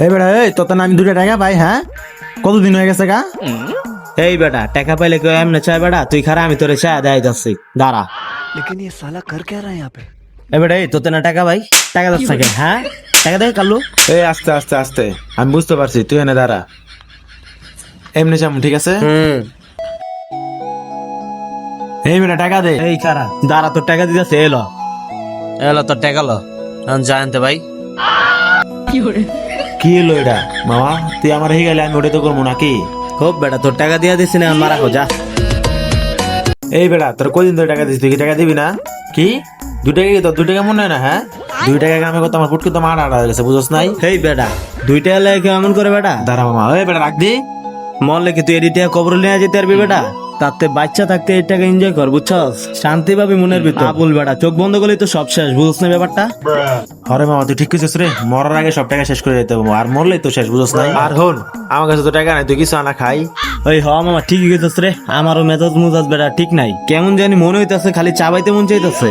এই বেটা এই তোর আমি 2 টাকা পাই হ্যাঁ কতদিন হয়ে গেছে গা এই বেটা টাকা পাইলে কেউ এমনি চাই বেটা তুই খারা আমি তোরে চায় দেয় যাচ্ছি দাঁড়া लेकिन ये साला कर क्या रहा है यहाँ पे। এই বেটা এই তোতে না টাকা ভাই টাকা যাচ্ছে কে হ্যাঁ টাকা দে কালু এই আস্তে আস্তে আস্তে আমি বুঝতে পারছি তুই এনে দাঁড়া এমনি যাম ঠিক আছে এই বেটা টাকা দে এই খারা দাঁড়া তোর টাকা দিতেছে এলো এলো তোর টাকা লো জানতে ভাই কি এলো এটা মামা তুই আমার হয়ে গেলে আমি ওটা তো করবো নাকি খুব বেটা তোর টাকা দিয়া দিছি না মারা খো যা এই বেটা তোর কদিন ধরে টাকা দিস তুই কি টাকা দিবি না কি 2 টাকা কি তোর 2 টাকা মনে হয় না হ্যাঁ 2 টাকা আমি কত আমার ফুটকে তো মারা হয়ে গেছে বুঝছ নাই এই বেটা 2 টাকা লাগে এমন করে বেটা দাঁড়া মামা ওই বেটা রাখ দি মন লেগে তুই এডিটে কবর নিয়ে যেতে পারবি বেটা তাতে বাচ্চা থাকতে এই টাকা এনজয় কর বুঝছস শান্তি পাবি মনের ভিতর আবুল বেটা চোখ বন্ধ করলেই তো সব শেষ বুঝছ না ব্যাপারটা আরে মামা তুই ঠিক কইছিস রে মরার আগে সব টাকা শেষ করে যেতে হবে আর মরলেই তো শেষ বুঝছ নাই আর হন আমার কাছে তো টাকা নাই তুই কিছু আনা খাই ওই হ মামা ঠিকই কইতাছ রে আমারও মেজাজ মুজাজ বেটা ঠিক নাই কেমন জানি মনে হইতাছে খালি চাবাইতে মন চাইতাছে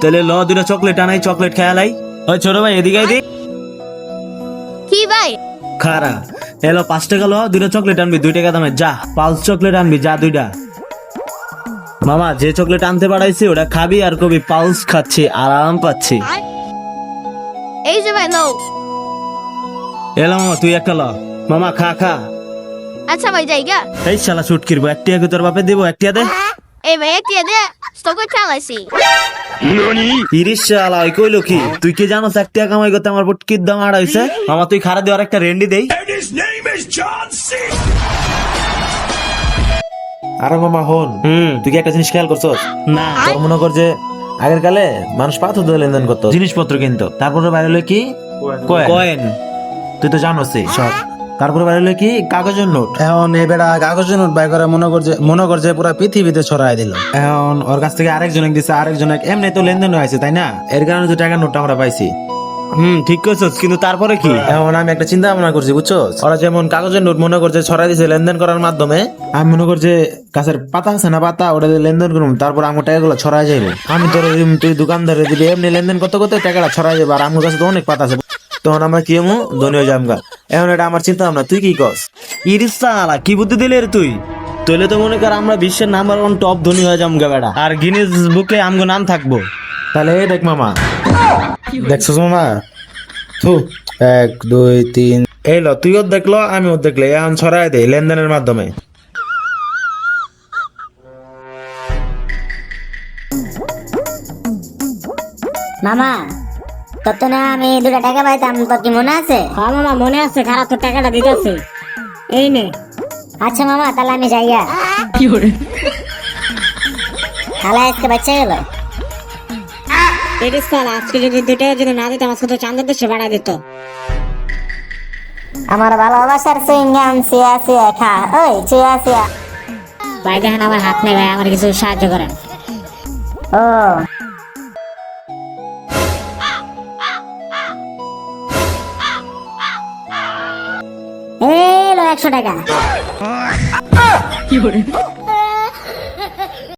তাহলে ল 2টা চকলেট আনাই চকলেট খেয়ালাই ওই ছোট ভাই এদিকে আইদি কি ভাই খারা এলো 5 টাকা লো 2টা চকলেট আনবি 2 টাকা দামে যা পালস চকলেট আনবি যা 2টা মামা যে চকলেট আনতে পারাইছি ওটা খাবি আর কবি পালস খাচ্ছি আরাম পাচ্ছি এই যে ভাই নাও এলো মামা তুই একটা ল মামা খা খা আচ্ছা ভাই জায়গা এই শালা ছুটকির বউ একটিয়া কি তোর বাপে দিব একটিয়া দে এই ভাই একটি দে স্টক চালাইছি তিরিশ শালা ওই কইলো কি তুই কি জানো একটিয়া কামাই করতে আমার বুটকির দাম আড়াইছে মামা তুই খারা দিয়ে আর একটা রেন্ডি দেই আরে মামা হন তুই কি একটা জিনিস খেয়াল করছস না তোর মনে কর যে আগের কালে মানুষ পাথর দিয়ে লেনদেন করতো জিনিসপত্র কিনতো তারপরে বাইরে হলো কি কয়েন তুই তো জানোসই সব তারপরে বাইরে হলো কি কাগজের নোট এখন এই বেটা কাগজের নোট বাই করে মনে করছে পুরা পৃথিবীতে ছড়াই দিল। এখন ওর কাছ থেকে আরেকজন দিছে আরেকজন এমনি তো লেনদেন হয়েছে তাই না এর কারণে তো টাকার নোটটা আমরা পাইছি ঠিক কইছস কিন্তু তারপরে কি এখন আমি একটা চিন্তা ভাবনা করছি বুঝছো ওরা যেমন কাগজের নোট মনে করছে ছড়াই দিছে লেনদেন করার মাধ্যমে আমি মনে করছে গাছের পাতা আছে না পাতা ওটা দিয়ে লেনদেন করুন তারপর আমার টাকাগুলো ছড়াই যাবে আমি তোর তুই দোকানদারে দিবি এমনি লেনদেন করতে করতে টাকাটা ছড়াই যাবে আর আমার কাছে তো অনেক পাতা আছে তখন আমরা কি এমন ধনী হয়ে যাবো এখন এটা আমার চিন্তা ভাবনা তুই কি কস ইরিস শালা কি বুদ্ধি দিলে রে তুই তাহলে তো মনে কর আমরা বিশ্বের নাম্বার 1 টপ ধনী হয়ে যাবো বেটা আর গিনেস বুকে আমগো নাম থাকবো তাহলে এই দেখ মামা দেখছস মামা? থু 1 2 3 এই ল তুইও দেখলো আমিও দেখলে এখন ছড়াই দে লেনদেনের মাধ্যমে মামা তোর তো না আমি 2 টাকা পাইতাম তোর কি মনে আছে? হ্যাঁ মামা মনে আছে খারাপ তোর টাকাটা দিতেছে এই নে আচ্ছা মামা তাহলে আমি যাইয়া খালা আজকে বাচ্চা গেল এটি সাল আজকে যদি 2 টাকা যদি না দিত আমার শুধু চান্দের দেশে বাড়াই দিত আমার ভালোবাসার সুইংগাম সিয়া সিয়া খা ওই সিয়া সিয়া ভাই দেখেন আমার হাত নেই ভাই আমার কিছু সাহায্য করেন ও এলো 100 টাকা